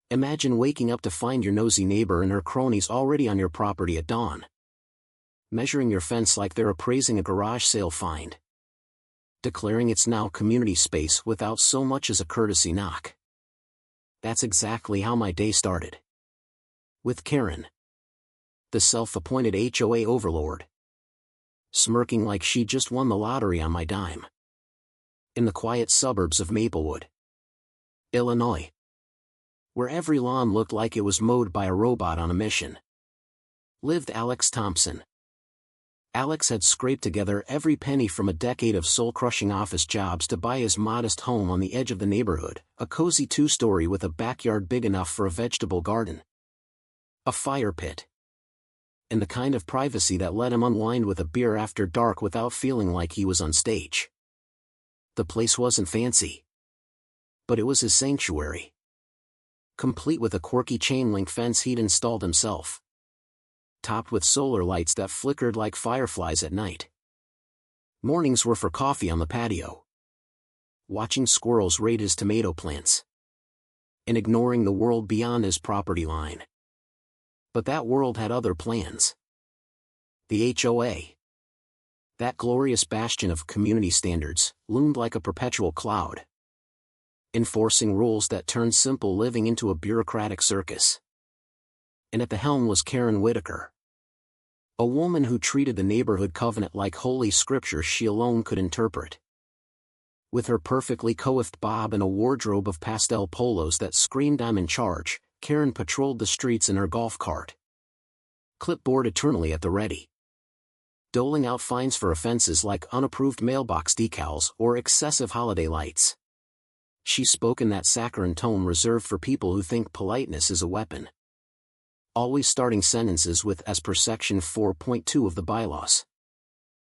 Imagine waking up to find your nosy neighbor and her cronies already on your property at dawn, measuring your fence like they're appraising a garage sale find, declaring it's now community space without so much as a courtesy knock. That's exactly how my day started. With Karen, the self-appointed HOA overlord, smirking like she just won the lottery on my dime. In the quiet suburbs of Maplewood, Illinois, where every lawn looked like it was mowed by a robot on a mission, lived Alex Thompson. Alex had scraped together every penny from a decade of soul-crushing office jobs to buy his modest home on the edge of the neighborhood, a cozy two-story with a backyard big enough for a vegetable garden, a fire pit, and the kind of privacy that let him unwind with a beer after dark without feeling like he was on stage. The place wasn't fancy, but it was his sanctuary, complete with a quirky chain-link fence he'd installed himself, topped with solar lights that flickered like fireflies at night. Mornings were for coffee on the patio, watching squirrels raid his tomato plants, and ignoring the world beyond his property line. But that world had other plans. The HOA, that glorious bastion of community standards, loomed like a perpetual cloud, enforcing rules that turned simple living into a bureaucratic circus. And at the helm was Karen Whitaker, a woman who treated the neighborhood covenant like holy scripture she alone could interpret. With her perfectly coiffed bob and a wardrobe of pastel polos that screamed "I'm in charge," Karen patrolled the streets in her golf cart, clipboard eternally at the ready, doling out fines for offenses like unapproved mailbox decals or excessive holiday lights. She spoke in that saccharine tone reserved for people who think politeness is a weapon, always starting sentences with "as per section 4.2 of the bylaws."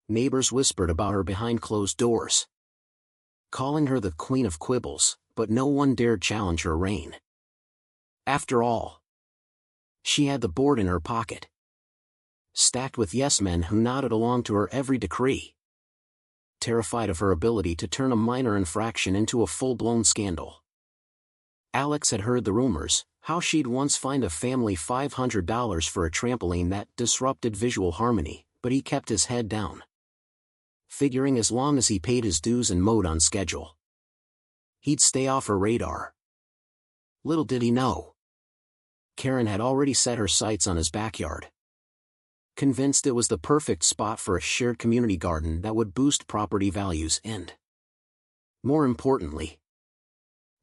Neighbors whispered about her behind closed doors, calling her the Queen of Quibbles, but no one dared challenge her reign. After all, she had the board in her pocket, stacked with yes-men who nodded along to her every decree, terrified of her ability to turn a minor infraction into a full-blown scandal. Alex had heard the rumors, how she'd once fined a family $500 for a trampoline that disrupted visual harmony, but he kept his head down, figuring as long as he paid his dues and mowed on schedule, he'd stay off her radar. Little did he know, Karen had already set her sights on his backyard, convinced it was the perfect spot for a shared community garden that would boost property values and, more importantly,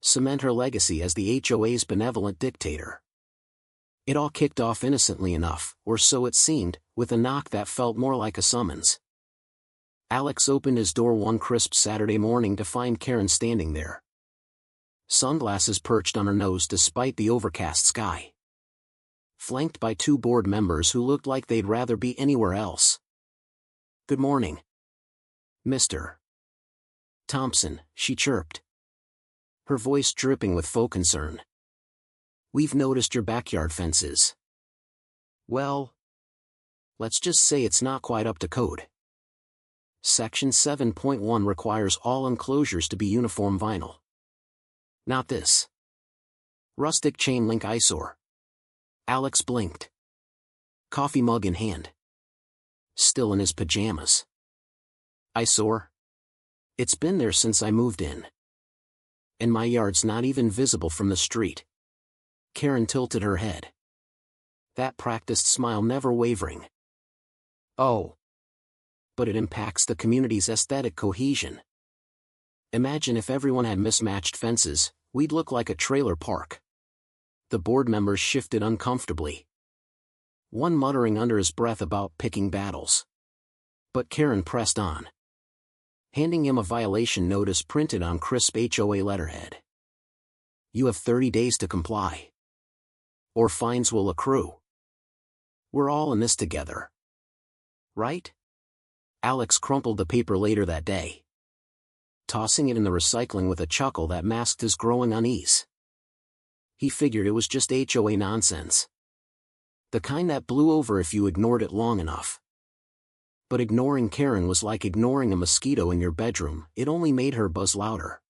cement her legacy as the HOA's benevolent dictator. It all kicked off innocently enough, or so it seemed, with a knock that felt more like a summons. Alex opened his door one crisp Saturday morning to find Karen standing there, sunglasses perched on her nose despite the overcast sky, flanked by two board members who looked like they'd rather be anywhere else. "Good morning, Mr. Thompson," she chirped, her voice dripping with faux concern. "We've noticed your backyard fences. Well, let's just say it's not quite up to code. Section 7.1 requires all enclosures to be uniform vinyl. Not this rustic chain-link eyesore." Alex blinked, coffee mug in hand, still in his pajamas. "Eyesore? It's been there since I moved in. And my yard's not even visible from the street." Karen tilted her head, that practiced smile never wavering. "Oh, but it impacts the community's aesthetic cohesion. Imagine if everyone had mismatched fences, we'd look like a trailer park." The board members shifted uncomfortably, one muttering under his breath about picking battles. But Karen pressed on, handing him a violation notice printed on crisp HOA letterhead. "You have 30 days to comply, or fines will accrue. We're all in this together. Right?" Alex crumpled the paper later that day, tossing it in the recycling with a chuckle that masked his growing unease. He figured it was just HOA nonsense, the kind that blew over if you ignored it long enough. But ignoring Karen was like ignoring a mosquito in your bedroom, it only made her buzz louder.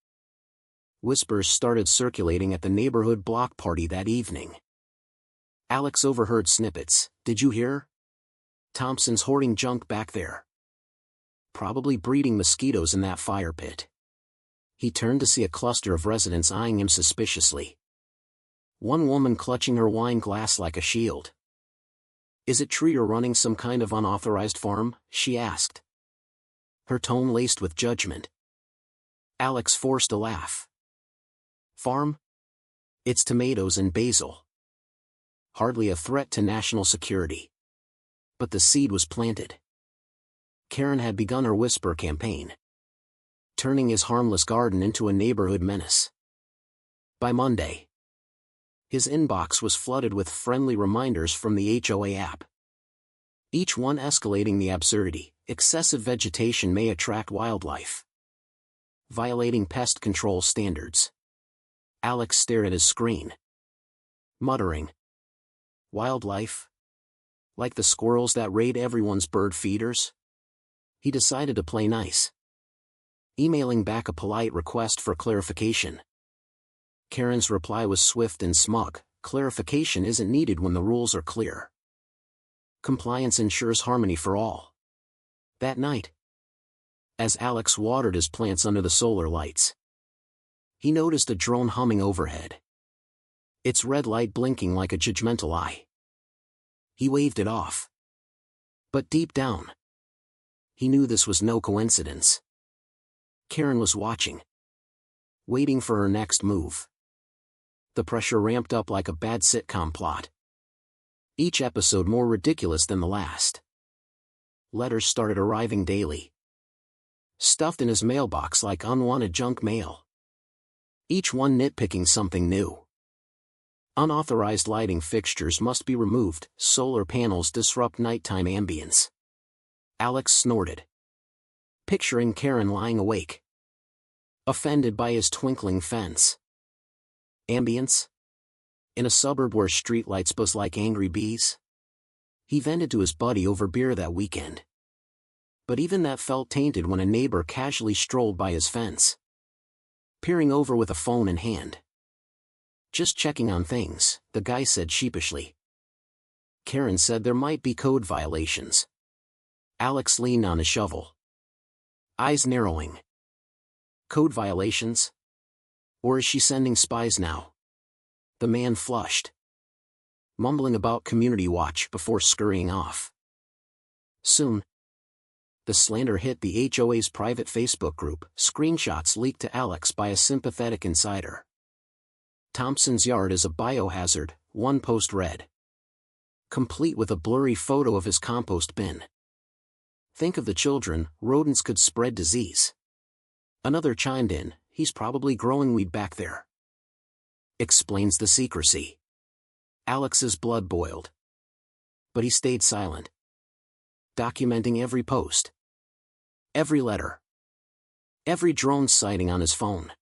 Whispers started circulating at the neighborhood block party that evening. Alex overheard snippets. "Did you hear? Thompson's hoarding junk back there. Probably breeding mosquitoes in that fire pit." He turned to see a cluster of residents eyeing him suspiciously. One woman clutching her wine glass like a shield. "Is it true you're running some kind of unauthorized farm?" she asked, her tone laced with judgment. Alex forced a laugh. "Farm? It's tomatoes and basil. Hardly a threat to national security." But the seed was planted. Karen had begun her whisper campaign, turning his harmless garden into a neighborhood menace. By Monday, his inbox was flooded with friendly reminders from the HOA app, each one escalating the absurdity. Excessive vegetation may attract wildlife. Violating pest control standards. Alex stared at his screen, muttering, "Wildlife? Like the squirrels that raid everyone's bird feeders?" He decided to play nice, emailing back a polite request for clarification. Karen's reply was swift and smug. "Clarification isn't needed when the rules are clear. Compliance ensures harmony for all." That night, as Alex watered his plants under the solar lights, he noticed a drone humming overhead, its red light blinking like a judgmental eye. He waved it off. But deep down, he knew this was no coincidence. Karen was watching, waiting for her next move. The pressure ramped up like a bad sitcom plot, each episode more ridiculous than the last. Letters started arriving daily, stuffed in his mailbox like unwanted junk mail, each one nitpicking something new. Unauthorized lighting fixtures must be removed. Solar panels disrupt nighttime ambience. Alex snorted, picturing Karen lying awake, offended by his twinkling fence. Ambience? In a suburb where streetlights buzz like angry bees? He vented to his buddy over beer that weekend. But even that felt tainted when a neighbor casually strolled by his fence, peering over with a phone in hand. "Just checking on things," the guy said sheepishly. Karen said there might be code violations. Alex leaned on his shovel, eyes narrowing. "Code violations? Or is she sending spies now?" The man flushed, mumbling about community watch before scurrying off. Soon, the slander hit the HOA's private Facebook group. Screenshots leaked to Alex by a sympathetic insider. "Thompson's yard is a biohazard," one post read, complete with a blurry photo of his compost bin. "Think of the children, rodents could spread disease." Another chimed in, "He's probably growing weed back there." Explains the secrecy. Alex's blood boiled. But he stayed silent, documenting every post, every letter, every drone sighting on his phone.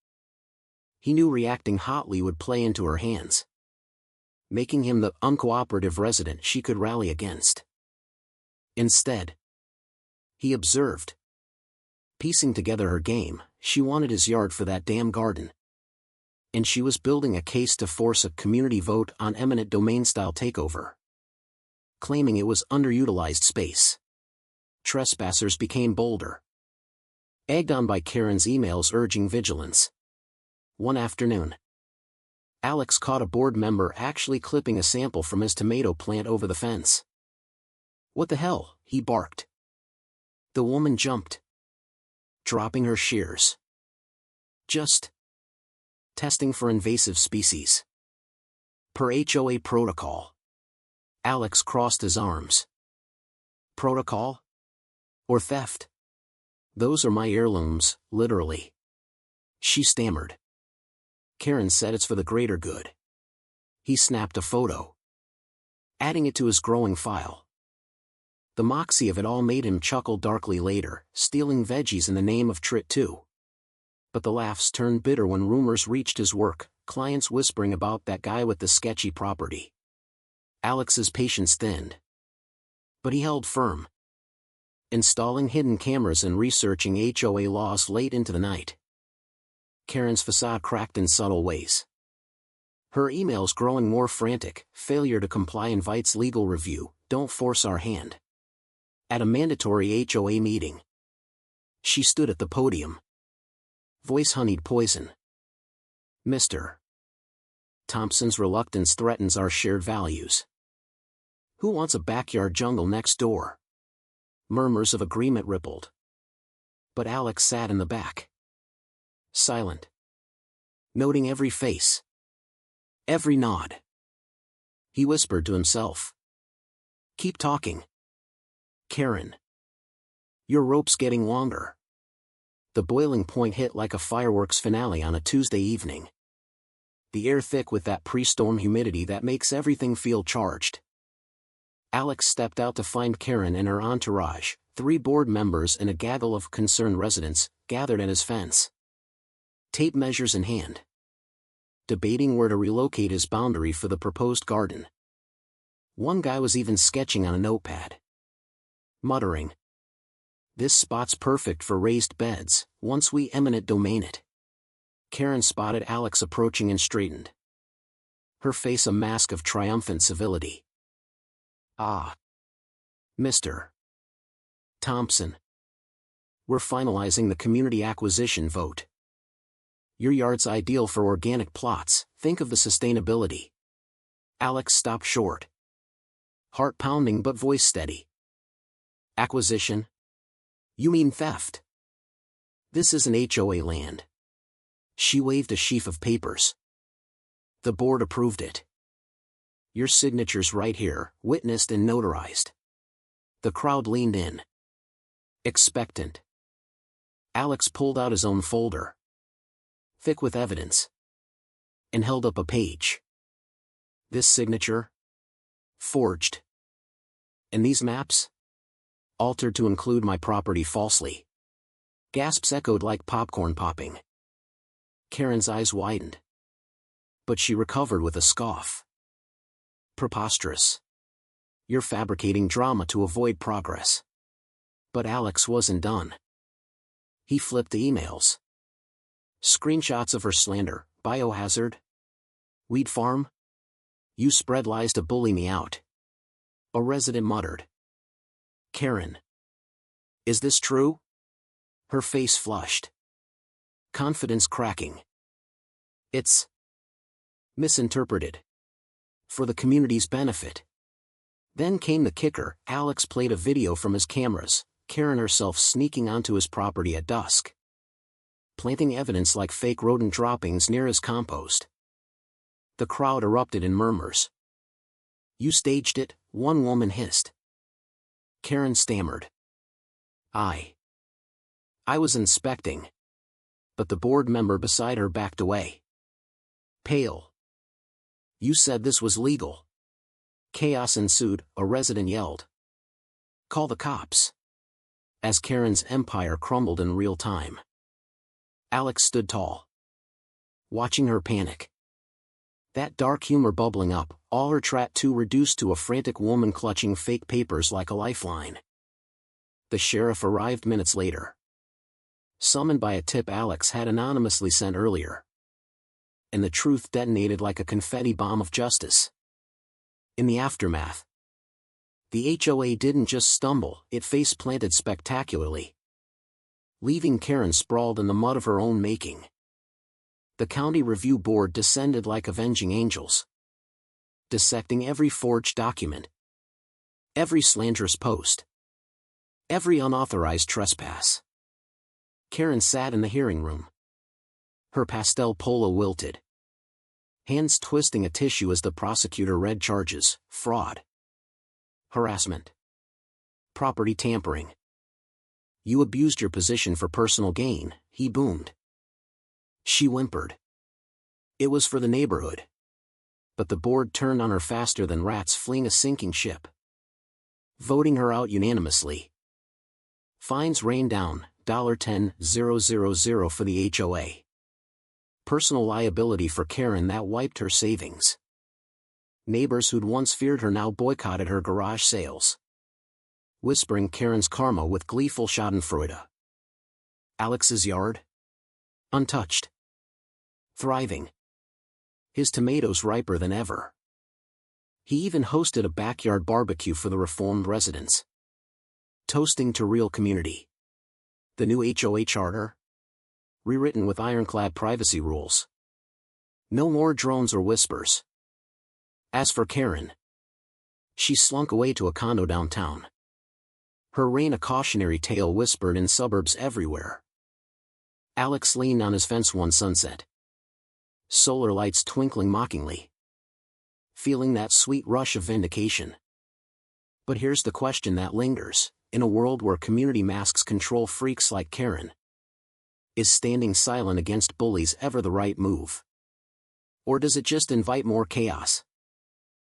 He knew reacting hotly would play into her hands, making him the uncooperative resident she could rally against. Instead, he observed, piecing together her game. She wanted his yard for that damn garden, and she was building a case to force a community vote on eminent domain-style takeover, claiming it was underutilized space. Trespassers became bolder, egged on by Karen's emails urging vigilance. One afternoon, Alex caught a board member actually clipping a sample from his tomato plant over the fence. "What the hell?" he barked. The woman jumped, dropping her shears. "Just testing for invasive species. Per HOA protocol." Alex crossed his arms. "Protocol? Or theft? Those are my heirlooms, literally." She stammered. Karen said it's for the greater good. He snapped a photo, adding it to his growing file. The moxie of it all made him chuckle darkly later, stealing veggies in the name of Trit too. But the laughs turned bitter when rumors reached his work, clients whispering about that guy with the sketchy property. Alex's patience thinned, but he held firm, installing hidden cameras and researching HOA laws late into the night. Karen's facade cracked in subtle ways. Her emails growing more frantic. Failure to comply invites legal review. Don't force our hand. At a mandatory HOA meeting. She stood at the podium. Voice honeyed poison. Mr. Thompson's reluctance threatens our shared values. Who wants a backyard jungle next door? Murmurs of agreement rippled. But Alex sat in the back. Silent. Noting every face. Every nod. He whispered to himself. Keep talking. Karen. Your rope's getting longer. The boiling point hit like a fireworks finale on a Tuesday evening. The air thick with that pre-storm humidity that makes everything feel charged. Alex stepped out to find Karen and her entourage, 3 board members and a gaggle of concerned residents, gathered at his fence. Tape measures in hand. Debating where to relocate his boundary for the proposed garden. One guy was even sketching on a notepad. Muttering. This spot's perfect for raised beds, once we eminent domain it. Karen spotted Alex approaching and straightened. Her face a mask of triumphant civility. Ah. Mr. Thompson. We're finalizing the community acquisition vote. Your yard's ideal for organic plots, think of the sustainability. Alex stopped short. Heart pounding but voice steady. Acquisition? You mean theft? This isn't HOA land. She waved a sheaf of papers. The board approved it. Your signature's right here, witnessed and notarized. The crowd leaned in. Expectant. Alex pulled out his own folder. Thick with evidence. And held up a page. This signature? Forged. And these maps? Altered to include my property falsely. Gasps echoed like popcorn popping. Karen's eyes widened. But she recovered with a scoff. Preposterous. You're fabricating drama to avoid progress. But Alex wasn't done. He flipped the emails. Screenshots of her slander. Biohazard? Weed farm? You spread lies to bully me out. A resident muttered. Karen. Is this true? Her face flushed. Confidence cracking. It's misinterpreted. For the community's benefit. Then came the kicker. Alex played a video from his cameras, Karen herself sneaking onto his property at dusk. Planting evidence like fake rodent droppings near his compost. The crowd erupted in murmurs. You staged it, one woman hissed. Karen stammered. I was inspecting. But the board member beside her backed away. Pale. You said this was legal. Chaos ensued, a resident yelled. Call the cops. As Karen's empire crumbled in real time. Alex stood tall. Watching her panic. That dark humor bubbling up, all her tattoo reduced to a frantic woman clutching fake papers like a lifeline. The sheriff arrived minutes later. Summoned by a tip Alex had anonymously sent earlier. And the truth detonated like a confetti bomb of justice. In the aftermath, the HOA didn't just stumble, it face-planted spectacularly. Leaving Karen sprawled in the mud of her own making. The county review board descended like avenging angels. Dissecting every forged document. Every slanderous post. Every unauthorized trespass. Karen sat in the hearing room. Her pastel polo wilted. Hands twisting a tissue as the prosecutor read charges: fraud, harassment, property tampering. You abused your position for personal gain, he boomed. She whimpered. It was for the neighborhood. But the board turned on her faster than rats fleeing a sinking ship. Voting her out unanimously. Fines rained down, $10,000 for the HOA. Personal liability for Karen that wiped her savings. Neighbors who'd once feared her now boycotted her garage sales. Whispering Karen's karma with gleeful schadenfreude. Alex's yard? Untouched. Thriving. His tomatoes riper than ever. He even hosted a backyard barbecue for the reformed residents. Toasting to real community. The new HOA charter? Rewritten with ironclad privacy rules. No more drones or whispers. As for Karen, she slunk away to a condo downtown. Her reign a cautionary tale whispered in suburbs everywhere. Alex leaned on his fence one sunset. Solar lights twinkling mockingly. Feeling that sweet rush of vindication. But here's the question that lingers, in a world where community masks control freaks like Karen. Is standing silent against bullies ever the right move? Or does it just invite more chaos?